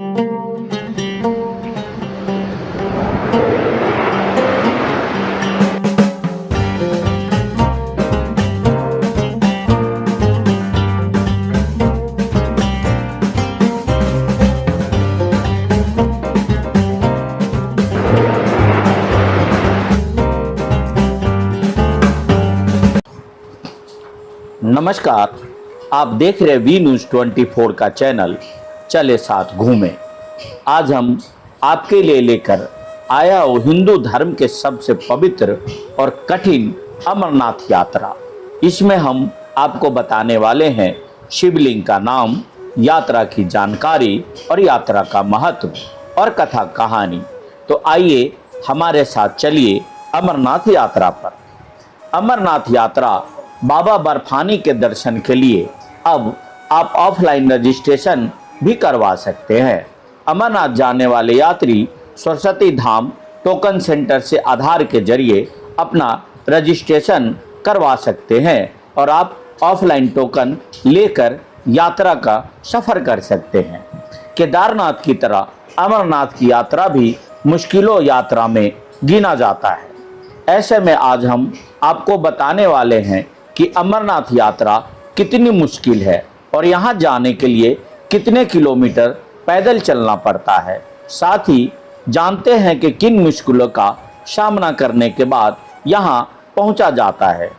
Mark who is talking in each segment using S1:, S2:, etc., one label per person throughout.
S1: नमस्कार, आप देख रहे वी न्यूज़ 24 का चैनल चले साथ घूमें। आज हम आपके लिए लेकर आया हूँ हिंदू धर्म के सबसे पवित्र और कठिन अमरनाथ यात्रा। इसमें हम आपको बताने वाले हैं शिवलिंग का नाम, यात्रा की जानकारी और यात्रा का महत्व और कथा कहानी। तो आइए हमारे साथ चलिए अमरनाथ यात्रा पर। अमरनाथ यात्रा बाबा बर्फानी के दर्शन के लिए अब आप ऑफलाइन रजिस्ट्रेशन भी करवा सकते हैं। अमरनाथ जाने वाले यात्री सरस्वती धाम टोकन सेंटर से आधार के जरिए अपना रजिस्ट्रेशन करवा सकते हैं और आप ऑफलाइन टोकन लेकर यात्रा का सफ़र कर सकते हैं। केदारनाथ की तरह अमरनाथ की यात्रा भी मुश्किलों यात्रा में गिना जाता है। ऐसे में आज हम आपको बताने वाले हैं कि अमरनाथ यात्रा कितनी मुश्किल है और यहाँ जाने के लिए कितने किलोमीटर पैदल चलना पड़ता है। साथ ही जानते हैं कि किन मुश्किलों का सामना करने के बाद यहाँ पहुँचा जाता है।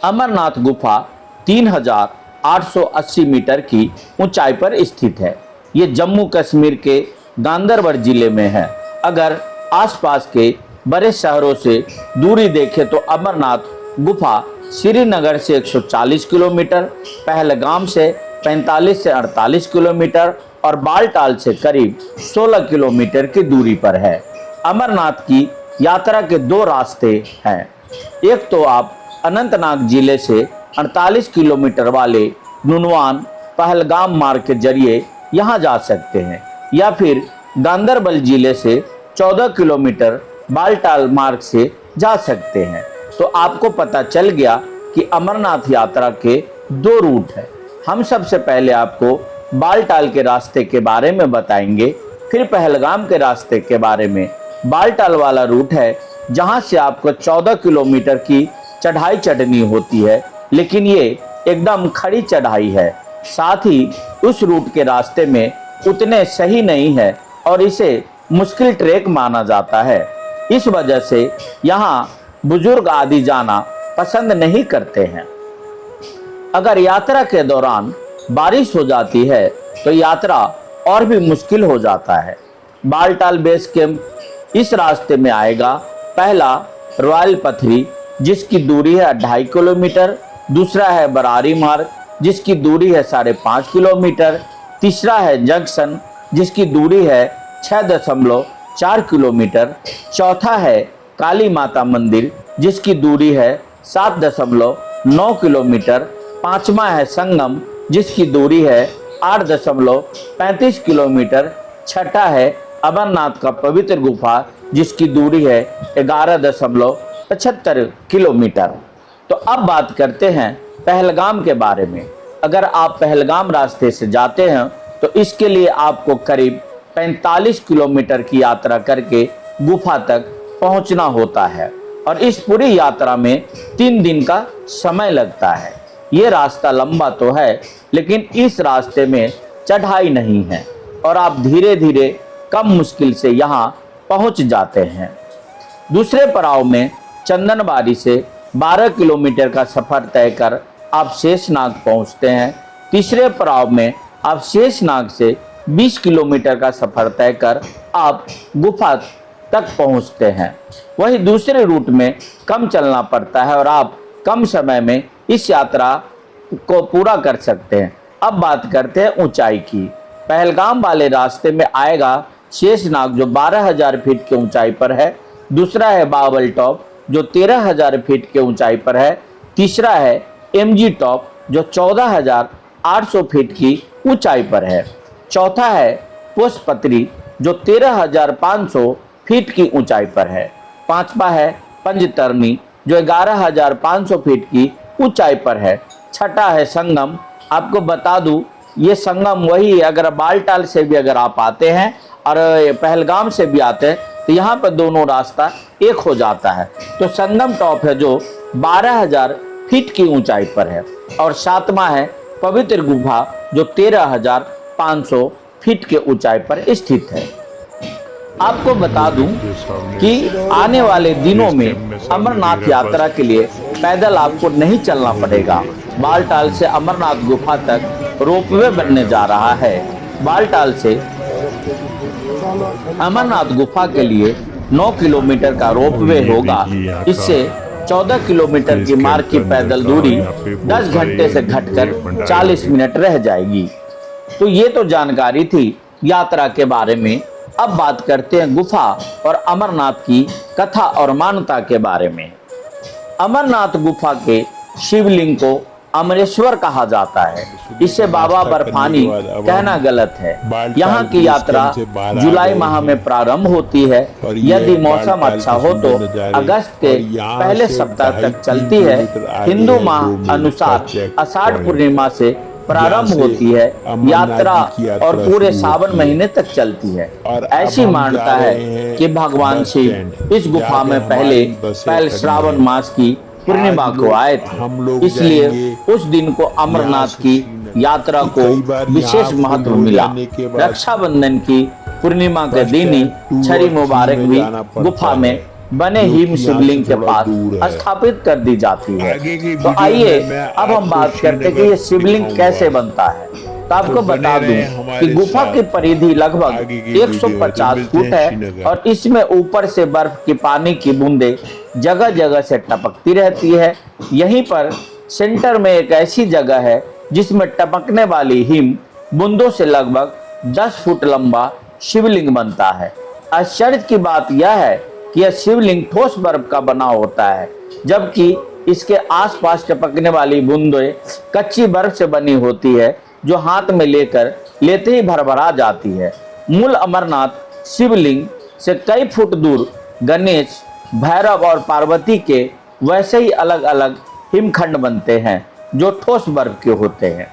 S1: अमरनाथ गुफा 3880 मीटर की ऊंचाई पर स्थित है। ये जम्मू कश्मीर के गांदरबल जिले में है। अगर आसपास के बड़े शहरों से दूरी देखें तो अमरनाथ गुफा श्रीनगर से 140 किलोमीटर, पहलगाम से 45 से 48 किलोमीटर और बालटाल से करीब 16 किलोमीटर की दूरी पर है। अमरनाथ की यात्रा के दो रास्ते हैं। एक तो आप अनंतनाग जिले से 48 किलोमीटर वाले नुनवान पहलगाम मार्ग के जरिए यहाँ जा सकते हैं, या फिर गांदरबल जिले से 14 किलोमीटर बालटाल मार्ग से जा सकते हैं। तो आपको पता चल गया कि अमरनाथ यात्रा के दो रूट हैं। हम सबसे पहले आपको बालटाल के रास्ते के बारे में बताएंगे, फिर पहलगाम के रास्ते के बारे में। बालटाल वाला रूट है जहां से आपको 14 किलोमीटर की चढ़ाई चढ़नी होती है, लेकिन ये एकदम खड़ी चढ़ाई है। साथ ही उस रूट के रास्ते में उतने सही नहीं है और इसे मुश्किल ट्रैक माना जाता है। इस वजह से यहाँ बुजुर्ग आदि जाना पसंद नहीं करते हैं। अगर यात्रा के दौरान बारिश हो जाती है तो यात्रा और भी मुश्किल हो जाता है। बालटाल बेस कैंप इस रास्ते में आएगा। पहला रॉयल पथरी जिसकी दूरी है 2.5 किलोमीटर, दूसरा है बरारी मार्ग जिसकी दूरी है 5.5 किलोमीटर, तीसरा है जंक्शन जिसकी दूरी है 6.4 किलोमीटर, चौथा है काली माता मंदिर जिसकी दूरी है 7.9 किलोमीटर, पांचवा है संगम जिसकी दूरी है 8.35 किलोमीटर, छठा है अमरनाथ का पवित्र गुफा जिसकी दूरी है 11.75 किलोमीटर। तो अब बात करते हैं पहलगाम के बारे में। अगर आप पहलगाम रास्ते से जाते हैं तो इसके लिए आपको करीब 45 किलोमीटर की यात्रा करके गुफा तक पहुंचना होता है और इस पूरी यात्रा में 3 दिन का समय लगता है। ये रास्ता लंबा तो है लेकिन इस रास्ते में चढ़ाई नहीं है और आप धीरे धीरे कम मुश्किल से यहाँ पहुँच जाते हैं। दूसरे पड़ाव में चंदनबाड़ी से 12 किलोमीटर का सफ़र तय कर आप शेषनाग पहुँचते हैं। तीसरे पड़ाव में आप शेषनाग से 20 किलोमीटर का सफ़र तय कर आप गुफा तक पहुंचते हैं। वही दूसरे रूट में कम चलना पड़ता है और आप कम समय में इस यात्रा को पूरा कर सकते हैं। अब बात करते हैं ऊंचाई की। पहलगाम वाले रास्ते में आएगा शेषनाग जो 12,000 फीट की ऊंचाई पर है, दूसरा है बावल टॉप जो 13,000 फीट की ऊंचाई पर है, तीसरा है एमजी टॉप जो 14,800 फीट की ऊंचाई पर है, चौथा है पुष्पत्री जो 13,500 फीट की ऊंचाई पर है, पांचवा है पंजतरनी जो 11,500 फीट की ऊंचाई पर है, छठा है संगम। आपको बता दूं ये संगम वही है, अगर बालटाल से भी अगर आप आते हैं और पहलगाम से भी आते हैं तो यहाँ पर दोनों रास्ता एक हो जाता है। तो संगम टॉप है जो 12,000 फीट की ऊंचाई पर है, और सातवां है पवित्र गुफा जो 13,500 फीट के ऊंचाई पर स्थित है। आपको बता दूं कि आने वाले दिनों में अमरनाथ यात्रा के लिए पैदल आपको नहीं चलना पड़ेगा। बालटाल से अमरनाथ गुफा तक रोपवे बनने जा रहा है। बालटाल से अमरनाथ गुफा के लिए 9 किलोमीटर का रोपवे होगा। इससे 14 किलोमीटर की मार्ग की पैदल दूरी 10 घंटे से घटकर 40 मिनट रह जाएगी। तो ये तो जानकारी थी यात्रा के बारे में। अब बात करते हैं गुफा और अमरनाथ की कथा और मान्यता के बारे में। अमरनाथ गुफा के शिवलिंग को अमरेश्वर कहा जाता है। इसे बाबा बर्फानी कहना गलत है। यहाँ की यात्रा जुलाई माह में प्रारंभ होती है। यदि मौसम अच्छा हो तो अगस्त के पहले सप्ताह तक चलती है। हिंदू माह अनुसार आषाढ़ पूर्णिमा से प्रारंभ होती है यात्रा और पूरे सावन महीने तक चलती है। ऐसी मान्यता है कि भगवान शिव इस गुफा में पहले श्रावण मास की पूर्णिमा को आए थे, इसलिए उस दिन को अमरनाथ की यात्रा को विशेष महत्व मिला। रक्षाबंधन की पूर्णिमा के दिन ही छड़ी मुबारक भी गुफा में बने हिम शिवलिंग के पास स्थापित कर दी जाती है। तो आइए अब हम बात करते हैं कि ये शिवलिंग कैसे बनता है। तो आपको बता दूं कि गुफा की परिधि लगभग 150 फुट है और इसमें ऊपर से बर्फ की पानी की बूंदें जगह जगह से टपकती रहती है। यहीं पर सेंटर में एक ऐसी जगह है जिसमें टपकने वाली हिम बूंदों से लगभग 10 फुट लंबा शिवलिंग बनता है। आश्चर्य की बात यह है कि यह शिवलिंग ठोस बर्फ का बना होता है, जबकि इसके आसपास टपकने वाली बूंदें कच्ची बर्फ से बनी होती है जो हाथ में लेते ही भरभरा जाती है। मूल अमरनाथ शिवलिंग से कई फुट दूर गणेश, भैरव और पार्वती के वैसे ही अलग अलग हिमखंड बनते हैं जो ठोस बर्फ के होते हैं।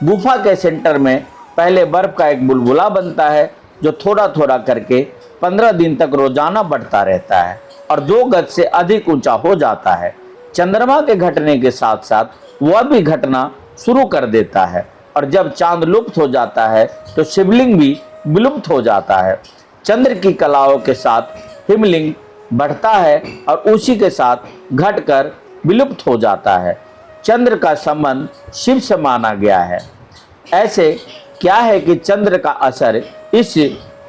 S1: गुफा के सेंटर में पहले बर्फ का एक बुलबुला बनता है जो थोड़ा थोड़ा करके 15 दिन तक रोजाना बढ़ता रहता है और 2 गज से अधिक ऊंचा हो जाता है। चंद्रमा के घटने के साथ साथ वह भी घटना शुरू कर देता है और जब चांद लुप्त हो जाता है तो शिवलिंग भी विलुप्त हो जाता है। चंद्र की कलाओं के साथ हिमलिंग बढ़ता है और उसी के साथ घटकर विलुप्त हो जाता है। चंद्र का संबंध शिव से माना गया है। ऐसे क्या है कि चंद्र का असर इस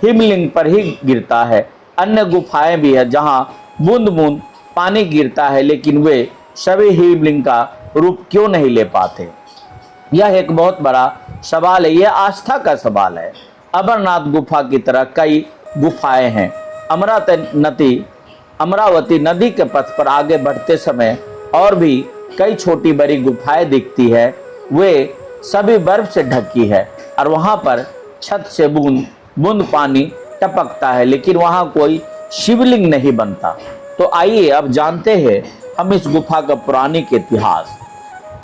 S1: हिमलिंग पर ही गिरता है। अन्य गुफाएं भी है जहां बूंद बूंद पानी गिरता है, लेकिन वे सभी हिमलिंग का रूप क्यों नहीं ले पाते? यह एक बहुत बड़ा सवाल है। यह आस्था का सवाल है। अमरनाथ गुफा की तरह कई गुफाएं हैं। अमरावती नदी के पथ पर आगे बढ़ते समय और भी कई छोटी बड़ी गुफाएं दिखती है। वे सभी बर्फ से ढकी है और वहां पर छत से बूंद बूंद पानी टपकता है, लेकिन वहां कोई शिवलिंग नहीं बनता। तो आइए अब जानते हैं हम इस गुफा का पौराणिक इतिहास।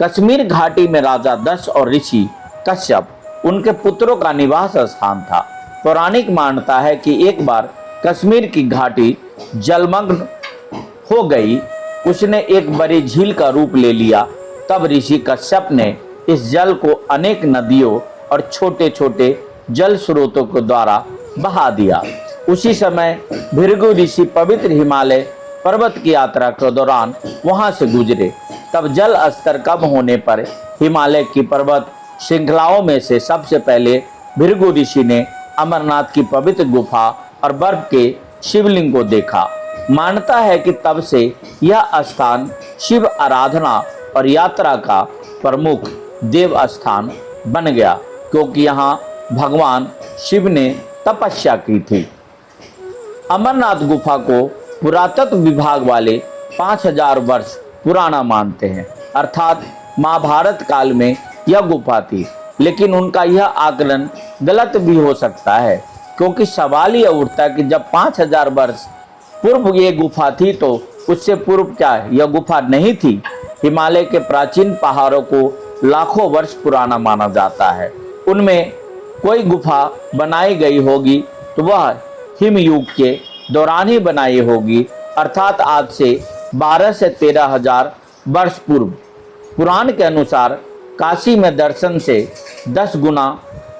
S1: कश्मीर घाटी में राजा दक्ष और ऋषि कश्यप उनके पुत्रों का निवास स्थान था। पौराणिक मान्यता है कि एक बार कश्मीर की घाटी जलमग्न हो गई। उसने एक बड़ी झील का रूप ले लिया। तब ऋषि कश्यप ने इस जल को अनेक नदियों और छोटे छोटे जल स्रोतों के द्वारा बहा दिया। उसी समय भृगु ऋषि पवित्र हिमालय पर्वत की यात्रा के दौरान वहां से गुजरे। तब जल स्तर कम होने पर हिमालय की पर्वत श्रृंखलाओं में से सबसे पहले भृगु ऋषि ने अमरनाथ की पवित्र गुफा और बर्फ के शिवलिंग को देखा। मान्यता है कि तब से यह स्थान शिव आराधना और यात्रा का प्रमुख देव स्थान बन गया, क्योंकि यहाँ भगवान शिव ने तपस्या की थी। अमरनाथ गुफा को पुरातत्व विभाग वाले 5000 वर्ष पुराना मानते हैं, अर्थात महाभारत काल में यह गुफा थी। लेकिन उनका यह आकलन गलत भी हो सकता है, क्योंकि सवाल यह उठता है कि जब 5000 वर्ष पूर्व ये गुफा थी तो उससे पूर्व क्या यह गुफा नहीं थी? हिमालय के प्राचीन पहाड़ों को लाखों वर्ष पुराना माना जाता है। उनमें कोई गुफा बनाई गई होगी तो वह हिमयुग के दौरान ही बनाई होगी, अर्थात आज से 12 से 13,000 वर्ष पूर्व। पुराण के अनुसार काशी में दर्शन से 10 गुना,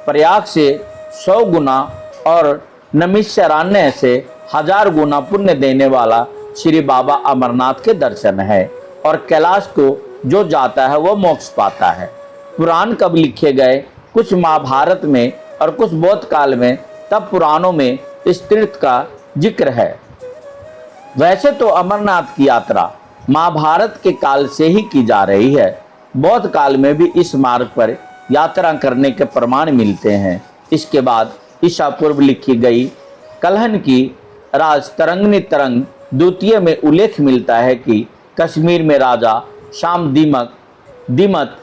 S1: प्रयाग से 100 गुना और नैमिषारण्य से 1000 गुना पुण्य देने वाला श्री बाबा अमरनाथ के दर्शन है, और कैलाश को जो जाता है वह मोक्ष पाता है। पुराण कब लिखे गए? कुछ महाभारत में और कुछ बौद्ध काल में, तब पुराणों में इस तीर्थ का जिक्र है। वैसे तो अमरनाथ की यात्रा महाभारत के काल से ही की जा रही है। बौद्ध काल में भी इस मार्ग पर यात्रा करने के प्रमाण मिलते हैं। इसके बाद ईसा पूर्व लिखी गई कल्हन की राज तरंगनी तरंग द्वितीय में उल्लेख मिलता है कि कश्मीर में राजा शाम दीमत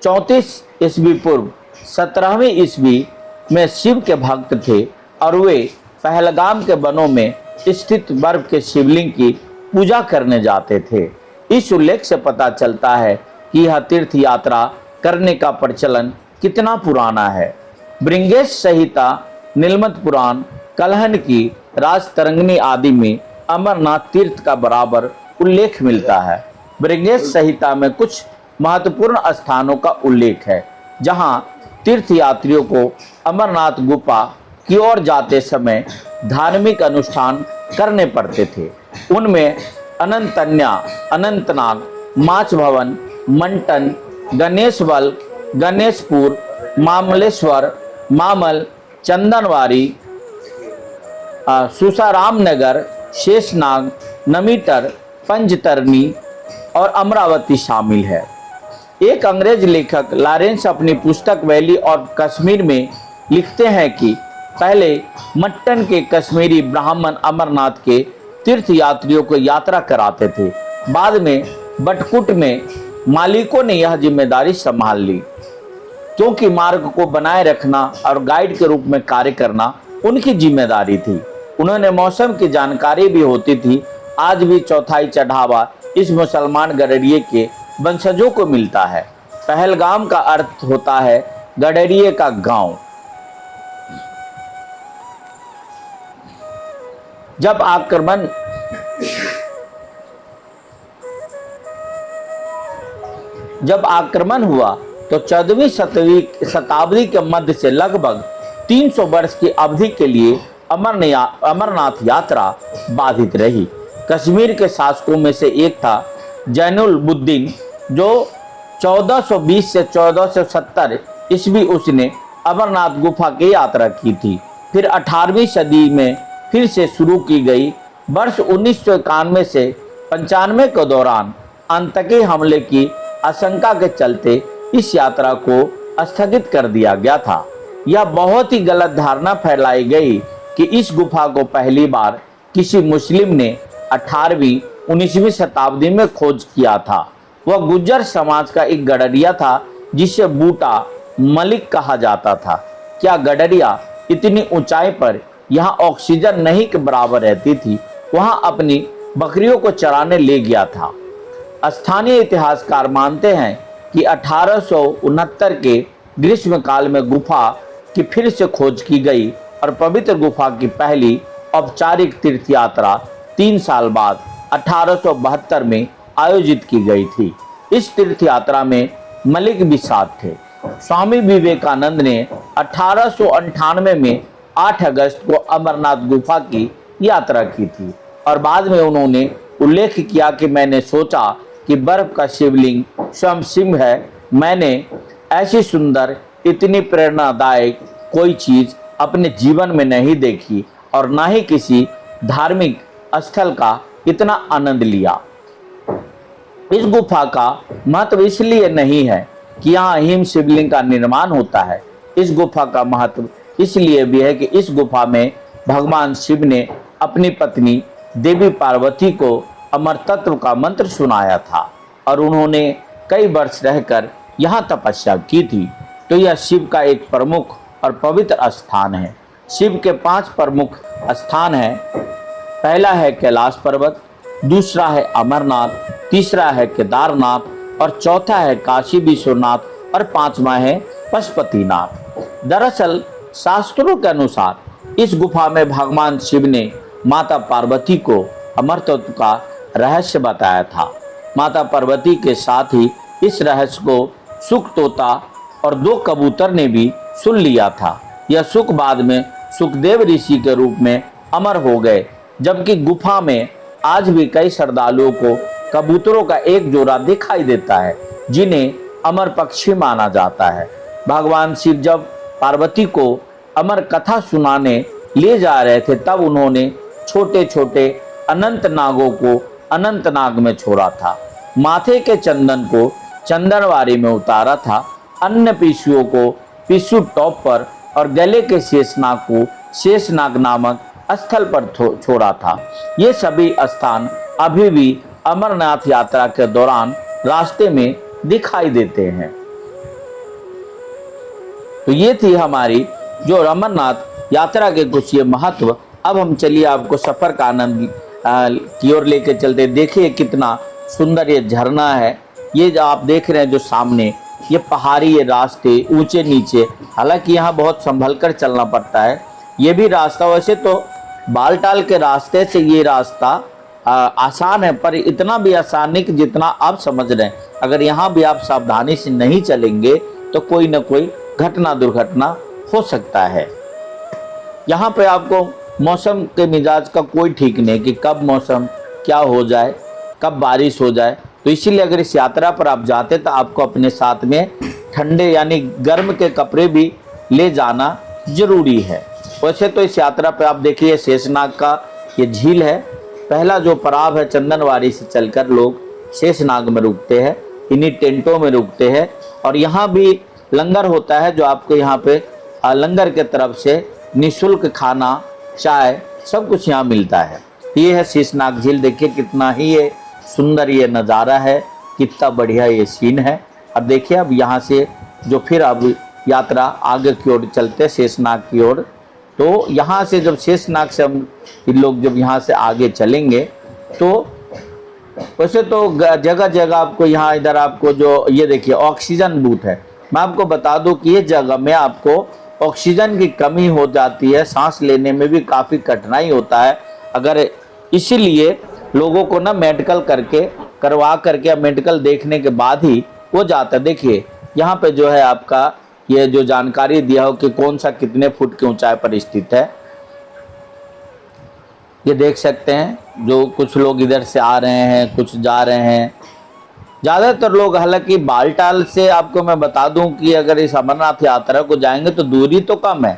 S1: 34 ईस्वी पूर्व 17वीं ईस्वी में शिव के भक्त थे, और वे पहलगाम के वनों में स्थित बर्फ के शिवलिंग की पूजा करने जाते थे। इस उल्लेख से पता चलता है कि यह तीर्थ यात्रा करने का प्रचलन कितना पुराना है। भृंगेश संहिता, नीलमत पुराण, कल्हन की राज तरंगिणी आदि में अमरनाथ तीर्थ का बराबर उल्लेख मिलता है। भृंगेश संहिता में कुछ महत्वपूर्ण स्थानों का उल्लेख है जहां तीर्थ यात्रियों को अमरनाथ गुफा की ओर जाते समय धार्मिक अनुष्ठान करने पड़ते थे। उनमें अनंतन्या, अनंतनाग, माच भवन, मंटन, गणेशवल, गणेशपुर, मामलेश्वर, मामल, चंदनवारी, सुसाराम नगर, शेषनाग, नमीटर, पंचतरनी और अमरावती शामिल है। एक अंग्रेज लेखक लॉरेंस अपनी पुस्तक वैली और कश्मीर में लिखते हैं कि पहले मट्टन के कश्मीरी ब्राह्मण अमरनाथ के तीर्थ यात्रियों को यात्रा कराते थे। बाद में बटकुट में मालिकों ने यह जिम्मेदारी संभाल ली, क्योंकि मार्ग को बनाए रखना और गाइड के रूप में कार्य करना उनकी जिम्मेदारी थी। उन्होंने मौसम की जानकारी भी होती थी। आज भी चौथाई चढ़ावा इस मुसलमान गडरिये के वंशजों को मिलता है। पहलगाम का अर्थ होता है गडरिये का गांव। जब आक्रमण हुआ तो 14वीं शताब्दी के मध्य से लगभग 300 वर्ष की अवधि के लिए अमरनाथ यात्रा बाधित रही। कश्मीर के शासकों में से एक था जैनुलबुद्दीन, जो 1420 से 1470 ईस्वी उसने अमरनाथ गुफा की यात्रा की थी। फिर 18वीं सदी में फिर से शुरू की गई। वर्ष 1991 से 95 के दौरान आतंकी हमले की आशंका के चलते इस यात्रा को स्थगित कर दिया गया था। यह बहुत ही गलत धारणा फैलाई गई कि इस गुफा को पहली बार किसी मुस्लिम ने 18वीं 19वीं शताब्दी में खोज किया था। वह गुज्जर समाज का एक गडरिया था जिसे बूटा मलिक कहा जाता था। क्या गडरिया इतनी ऊंचाई पर यहाँ ऑक्सीजन नहीं के बराबर रहती थी, वहाँ अपनी बकरियों को चराने ले गया था। स्थानीय इतिहासकार मानते हैं कि 1869 के ग्रीष्म काल में गुफा की फिर से खोज की गई और पवित्र गुफा की पहली औपचारिक तीर्थ यात्रा 3 साल बाद 1872 में आयोजित की गई थी। इस तीर्थ यात्रा में मलिक भी साथ थे। स्वामी विवेकानंद ने 1898 में 8 अगस्त को अमरनाथ गुफा की यात्रा की थी, और बाद में उन्होंने उल्लेख किया कि मैंने सोचा कि बर्फ का शिवलिंग स्वयं शिव है। मैंने ऐसी सुंदर, इतनी प्रेरणादायक कोई चीज अपने जीवन में नहीं देखी और ना ही किसी धार्मिक स्थल का इतना आनंद लिया। इस गुफा का महत्व इसलिए नहीं है कि यहाँ हिम शिवलिंग का निर्माण होता है। इस गुफा का महत्व इसलिए भी है कि इस गुफा में भगवान शिव ने अपनी पत्नी देवी पार्वती को अमर तत्व का मंत्र सुनाया था और उन्होंने कई वर्ष रहकर यहाँ तपस्या की थी। तो यह शिव का एक प्रमुख और पवित्र स्थान है। शिव के 5 प्रमुख स्थान हैं। पहला है कैलाश पर्वत, दूसरा है अमरनाथ, तीसरा है केदारनाथ और चौथा है काशी विश्वनाथ और 5वां है पशुपतिनाथ। दरअसल शास्त्रों के अनुसार इस गुफा में भगवान शिव ने माता पार्वती को अमरत्व का रहस्य बताया था। माता पार्वती के साथ ही इस रहस्य को सुख तोता और 2 कबूतर ने भी सुन लिया था। यह सुख बाद में सुखदेव ऋषि के रूप में अमर हो गए, जबकि गुफा में आज भी कई श्रद्धालुओं को कबूतरों का एक जोड़ा दिखाई देता है, जिन्हें अमर पक्षी माना जाता है। भगवान शिव जब पार्वती को अमर कथा सुनाने ले जा रहे थे, तब उन्होंने छोटे छोटे अनंत नागों को अनंतनाग में छोड़ा था। माथे के चंदन को चंदनवारी में उतारा था, अन्य पिशुओं को पिशु टॉप पर और गले के शेषनाग को शेषनाग नामक स्थल पर छोड़ा था। ये सभी स्थान अभी भी अमरनाथ यात्रा के दौरान रास्ते में दिखाई देते हैं। तो ये थी हमारी जो अमरनाथ यात्रा के कुछ ये महत्व। अब हम चलिए आपको सफर का आनंद की ओर लेके चलते। देखिए कितना सुंदर ये झरना है। ये जो आप देख रहे हैं जो सामने ये पहाड़ी ये रास्ते ऊंचे नीचे, हालांकि यहाँ बहुत संभल कर चलना पड़ता है। ये भी रास्ता वैसे तो बालटाल के रास्ते से ये रास्ता आसान है, पर इतना भी आसान नहीं कि जितना आप समझ रहे हैं। अगर यहाँ भी आप सावधानी से नहीं चलेंगे तो कोई ना कोई घटना दुर्घटना हो सकता है। यहाँ पे आपको मौसम के मिजाज का कोई ठीक नहीं कि कब मौसम क्या हो जाए, कब बारिश हो जाए। तो इसीलिए अगर इस यात्रा पर आप जाते तो आपको अपने साथ में ठंडे यानी गर्म के कपड़े भी ले जाना जरूरी है। वैसे तो इस यात्रा पे आप देखिए शेषनाग का ये झील है। पहला जो पड़ाव है चंदनवारी से चलकर लोग शेषनाग में रुकते हैं, इन्हीं टेंटों में रुकते हैं। और यहाँ भी लंगर होता है जो आपको यहाँ पे लंगर के तरफ से निःशुल्क खाना चाय सब कुछ यहाँ मिलता है। ये है शेषनाग झील। देखिए कितना ही ये सुंदर ये नज़ारा है, कितना बढ़िया ये सीन है। अब देखिए अब यहाँ से जो फिर अब यात्रा आगे की ओर चलते शेषनाग की ओर। तो यहाँ से जब शेषनाग से हम लोग जब यहाँ से आगे चलेंगे तो वैसे तो जगह जगह आपको यहाँ इधर आपको जो ये देखिए ऑक्सीजन बूथ है। मैं आपको बता दूं कि ये जगह में आपको ऑक्सीजन की कमी हो जाती है, सांस लेने में भी काफ़ी कठिनाई होता है। अगर इसीलिए लोगों को ना मेडिकल करवा करके मेडिकल देखने के बाद ही वो जाता है। देखिए यहाँ पे जो है आपका ये जो जानकारी दिया हो कि कौन सा कितने फुट की ऊंचाई पर स्थित है, ये देख सकते हैं। जो कुछ लोग इधर से आ रहे हैं, कुछ जा रहे हैं। ज़्यादातर लोग, हालांकि बालटाल से आपको मैं बता दूं कि अगर इस अमरनाथ यात्रा को जाएंगे तो दूरी तो कम है,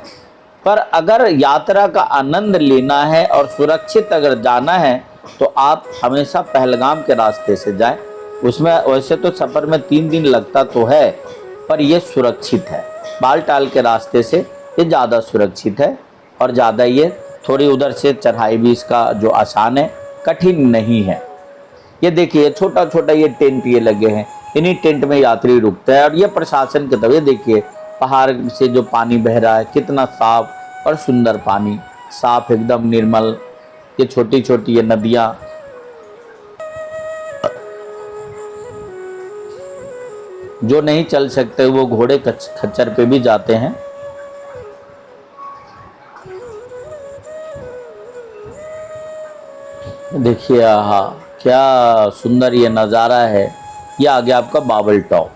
S1: पर अगर यात्रा का आनंद लेना है और सुरक्षित अगर जाना है तो आप हमेशा पहलगाम के रास्ते से जाएं। उसमें वैसे तो सफ़र में 3 दिन लगता तो है, पर यह सुरक्षित है। बालटाल के रास्ते से ये ज़्यादा सुरक्षित है और ज़्यादा ये थोड़ी उधर से चढ़ाई भी इसका जो आसान है, कठिन नहीं है। ये देखिए छोटा छोटा ये टेंट ये लगे हैं, इन्हीं टेंट में यात्री रुकते हैं। और ये प्रशासन के तरफ ये देखिए पहाड़ से जो पानी बह रहा है, कितना साफ और सुंदर पानी, साफ एकदम निर्मल। ये छोटी छोटी ये नदियाँ, जो नहीं चल सकते वो घोड़े खच्चर पे भी जाते हैं। देखिए हाँ क्या सुंदर ये नज़ारा है। ये आ गया आपका बाबल टॉप।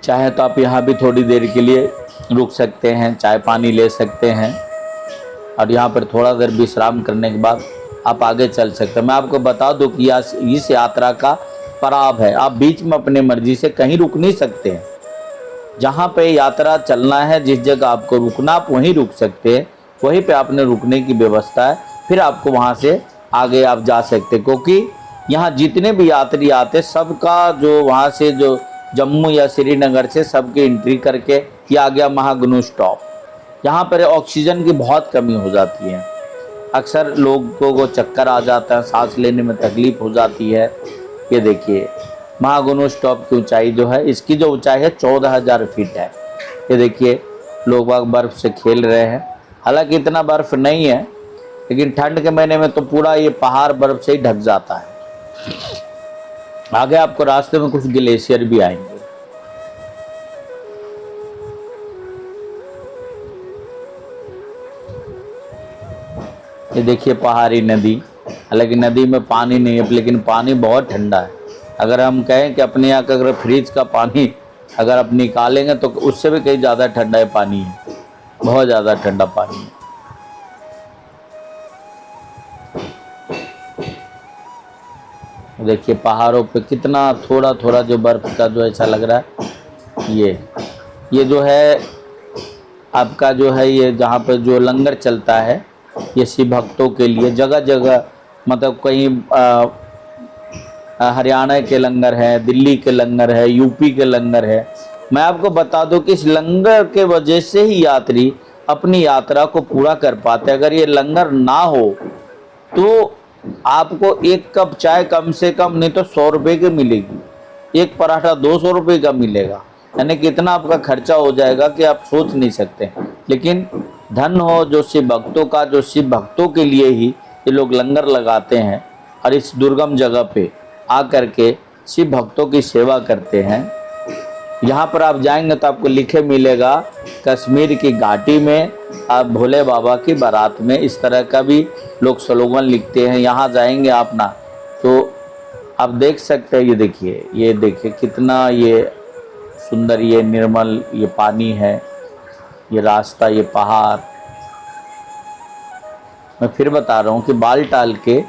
S1: चाहे तो आप यहाँ भी थोड़ी देर के लिए रुक सकते हैं, चाय पानी ले सकते हैं और यहाँ पर थोड़ा देर विश्राम करने के बाद आप आगे चल सकते हैं। मैं आपको बता दूं कि इस यात्रा का पड़ाव है, आप बीच में अपने मर्जी से कहीं रुक नहीं सकते हैं। जहाँ पे यात्रा चलना है, जिस जगह आपको रुकना, आप वहीं रुक सकते हैं, वहीं पे आपने रुकने की व्यवस्था है। फिर आपको वहाँ से आगे आप जा सकते हैं, क्योंकि यहाँ जितने भी यात्री आते सबका जो वहाँ से जो जम्मू या श्रीनगर से सबकी एंट्री करके ये आ गया महागुनु स्टॉप। यहाँ पर ऑक्सीजन की बहुत कमी हो जाती है, अक्सर लोगों को चक्कर आ जाता है, सांस लेने में तकलीफ हो जाती है। ये देखिए महागुनु स्टॉप की ऊंचाई जो है, इसकी जो ऊंचाई है 14,000 फीट है। ये देखिए लोग बाग बर्फ़ से खेल रहे हैं। हालांकि इतना बर्फ़ नहीं है, लेकिन ठंड के महीने में तो पूरा ये पहाड़ बर्फ़ से ही ढक जाता है। आगे आपको रास्ते में कुछ ग्लेशियर भी आएंगे। ये देखिए पहाड़ी नदी, हालांकि नदी में पानी नहीं है लेकिन पानी बहुत ठंडा है। अगर हम कहें कि अपने यहाँ का अगर फ्रिज का पानी अगर आप निकालेंगे तो उससे भी कहीं ज़्यादा ठंडा है पानी है, बहुत ज़्यादा ठंडा पानी है। देखिए पहाड़ों पे कितना थोड़ा थोड़ा जो बर्फ़ का जो ऐसा लग रहा है। ये जो है आपका जो है, ये जहाँ पे जो लंगर चलता है ये शिव भक्तों के लिए जगह जगह, मतलब कहीं हरियाणा के लंगर है, दिल्ली के लंगर है, यूपी के लंगर है। मैं आपको बता दूं कि इस लंगर के वजह से ही यात्री अपनी यात्रा को पूरा कर पाते। अगर ये लंगर ना हो तो आपको एक कप चाय कम से कम नहीं तो 100 रुपये की मिलेगी, एक पराठा 200 रुपये का मिलेगा, यानी कितना आपका खर्चा हो जाएगा कि आप सोच नहीं सकते। लेकिन धन हो जो शिव भक्तों का, जो शिव भक्तों के लिए ही ये लोग लंगर लगाते हैं और इस दुर्गम जगह पे आकर के शिव भक्तों की सेवा करते हैं। यहाँ पर आप जाएंगे तो आपको लिखे मिलेगा कश्मीर की घाटी में आप भोले बाबा की बारात में, इस तरह का भी लोग स्लोगन लिखते हैं। यहाँ जाएंगे आप ना तो आप देख सकते हैं। ये देखिए कितना ये सुंदर, ये निर्मल ये पानी है, ये रास्ता, ये पहाड़। मैं फिर बता रहा हूँ कि बालटाल के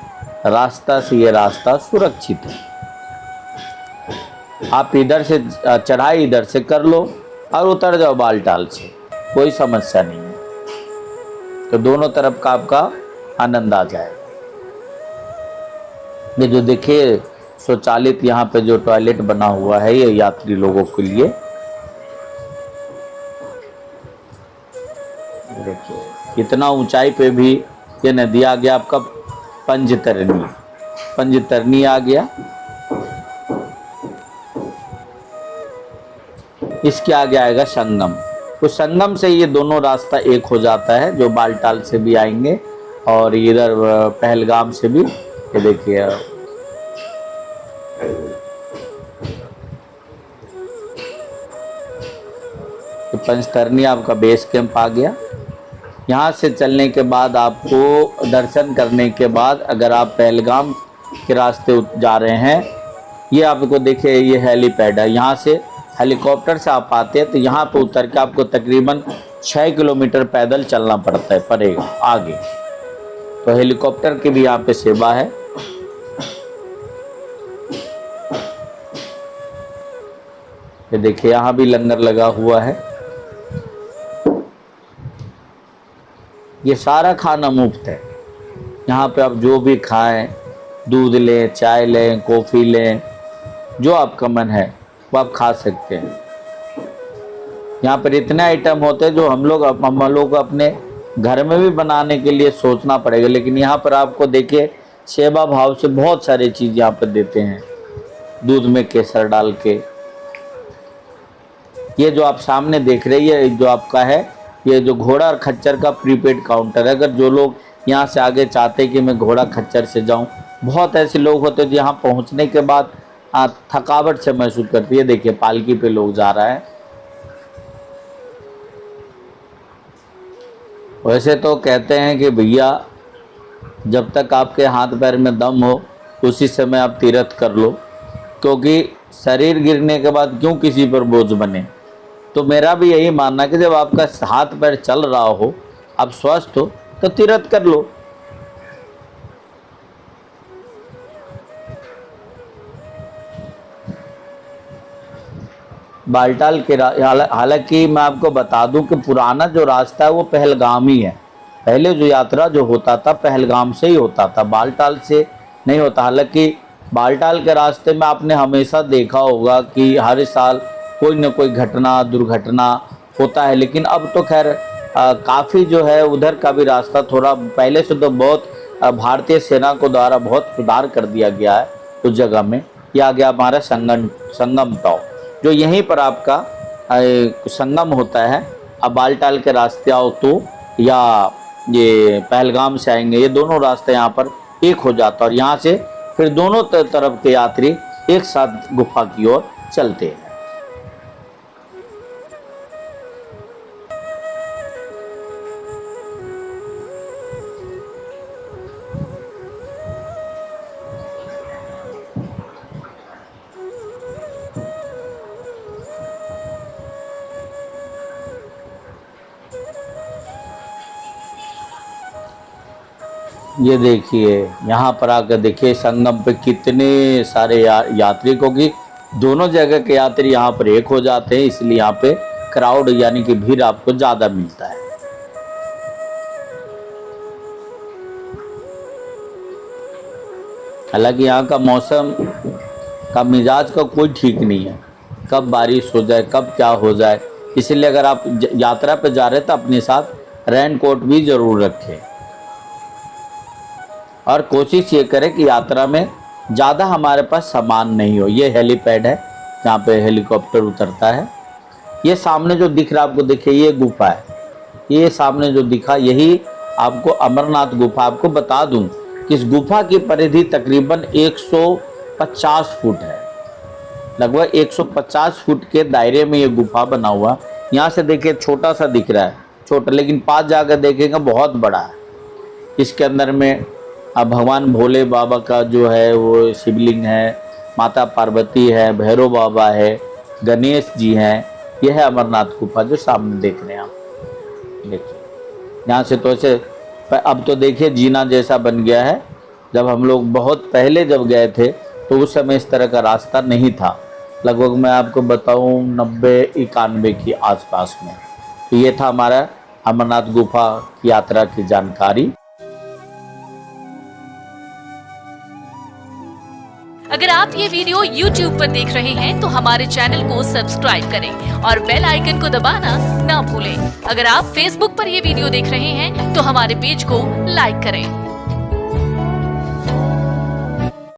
S1: रास्ता से ये रास्ता सुरक्षित है। आप इधर से चढ़ाई इधर से कर लो और उतर जाओ बालटाल से, कोई समस्या नहीं है। तो दोनों तरफ का आपका आनंद आ जाए। ये जो देखिए स्वचालित यहाँ पे जो टॉयलेट बना हुआ है ये यात्री लोगों के लिए। देखिए इतना ऊंचाई पे भी ये नदी आ गया आपका पंजतरनी आ गया। इसके आगे आएगा संगम। तो संगम से ये दोनों रास्ता एक हो जाता है, जो बालटाल से भी आएंगे और इधर पहलगाम से भी। ये देखिए पंचतरनी आपका बेस कैंप आ गया। यहाँ से चलने के बाद आपको दर्शन करने के बाद अगर आप पहलगाम के रास्ते जा रहे हैं, ये आपको देखिए ये हेलीपैड है। यहाँ से हेलीकॉप्टर से आप आते हैं तो यहाँ पे उतर के आपको तकरीबन 6 किलोमीटर पैदल चलना पड़ेगा आगे। तो हेलीकॉप्टर की भी यहाँ पे सेवा है। ये देखिए यहाँ भी लंगर लगा हुआ है। ये सारा खाना मुफ्त है। यहाँ पे आप जो भी खाएं, दूध लें, चाय लें, कॉफ़ी लें, जो आपका मन है वो आप खा सकते हैं। यहाँ पर इतने आइटम होते हैं जो हम लोग को अपने घर में भी बनाने के लिए सोचना पड़ेगा, लेकिन यहाँ पर आपको देखिए सेवा भाव से बहुत सारी चीज़ यहाँ पर देते हैं, दूध में केसर डाल के। ये जो आप सामने देख रही है जो आपका है, ये जो घोड़ा और खच्चर का प्रीपेड काउंटर है। अगर जो लोग यहाँ से आगे चाहते कि मैं घोड़ा खच्चर से जाऊँ, बहुत ऐसे लोग होते हैं जो यहाँ पहुँचने के बाद थकावट से महसूस करती है। देखिए पालकी पे लोग जा रहा है। वैसे तो कहते हैं कि भैया जब तक आपके हाथ पैर में दम हो उसी समय आप तीर्थ कर लो, क्योंकि शरीर गिरने के बाद क्यों किसी पर बोझ बने। तो मेरा भी यही मानना है कि जब आपका हाथ पैर चल रहा हो, आप स्वस्थ हो, तो तीर्थ कर लो। बालटाल के हालांकि मैं आपको बता दूं कि पुराना जो रास्ता है वो पहलगामी है। पहले जो यात्रा जो होता था पहलगाम से ही होता था, बालटाल से नहीं होता। हालांकि बालटाल के रास्ते में आपने हमेशा देखा होगा कि हर साल कोई न कोई घटना दुर्घटना होता है, लेकिन अब तो खैर काफ़ी जो है उधर का भी रास्ता थोड़ा पहले से तो बहुत भारतीय सेना को द्वारा बहुत सुधार कर दिया गया है उस जगह में। यह आ गया हमारा संगम ताव, जो यहीं पर आपका संगम होता है। अब बालटाल के रास्ते आओ तो या ये पहलगाम से आएंगे, ये दोनों रास्ते यहाँ पर एक हो जाता है और यहाँ से फिर दोनों तरफ के यात्री एक साथ गुफा की ओर चलते हैं। ये देखिए यहाँ पर आकर देखिए संगम पे कितने सारे यात्री, क्योंकि दोनों जगह के यात्री यहाँ पर एक हो जाते हैं, इसलिए यहाँ पे क्राउड यानी कि भीड़ आपको ज़्यादा मिलता है। हालांकि यहाँ का मौसम का मिजाज का कोई ठीक नहीं है, कब बारिश हो जाए कब क्या हो जाए, इसलिए अगर आप यात्रा पे जा रहे हैं तो अपने साथ रेन कोट भी ज़रूर रखें और कोशिश ये करें कि यात्रा में ज़्यादा हमारे पास सामान नहीं हो। ये हेलीपैड है जहाँ पे हेलीकॉप्टर उतरता है। ये सामने जो दिख रहा आपको, देखिए ये गुफा है, ये सामने जो दिखा यही आपको अमरनाथ गुफा। आपको बता दूं कि इस गुफा की परिधि तकरीबन 150 फुट है, लगभग 150 फुट के दायरे में ये गुफा बना हुआ। यहाँ से देखिए छोटा सा दिख रहा है, छोटा, लेकिन पास जाकर देखेंगे बहुत बड़ा है। इसके अंदर में अब भगवान भोले बाबा का जो है वो शिवलिंग है, माता पार्वती है, भैरव बाबा है, गणेश जी हैं। यह है अमरनाथ गुफा जो सामने देख रहे हैं आप। देखिए यहाँ से तो ऐसे अब तो देखिए जीना जैसा बन गया है। जब हम लोग बहुत पहले जब गए थे तो उस समय इस तरह का रास्ता नहीं था, लगभग मैं आपको बताऊं 90-91 के आसपास में। तो ये था हमारा अमरनाथ गुफा की यात्रा की जानकारी।
S2: अगर आप ये वीडियो YouTube पर देख रहे हैं तो हमारे चैनल को सब्सक्राइब करें और बेल आइकन को दबाना ना भूलें। अगर आप Facebook पर ये वीडियो देख रहे हैं तो हमारे पेज को लाइक करें।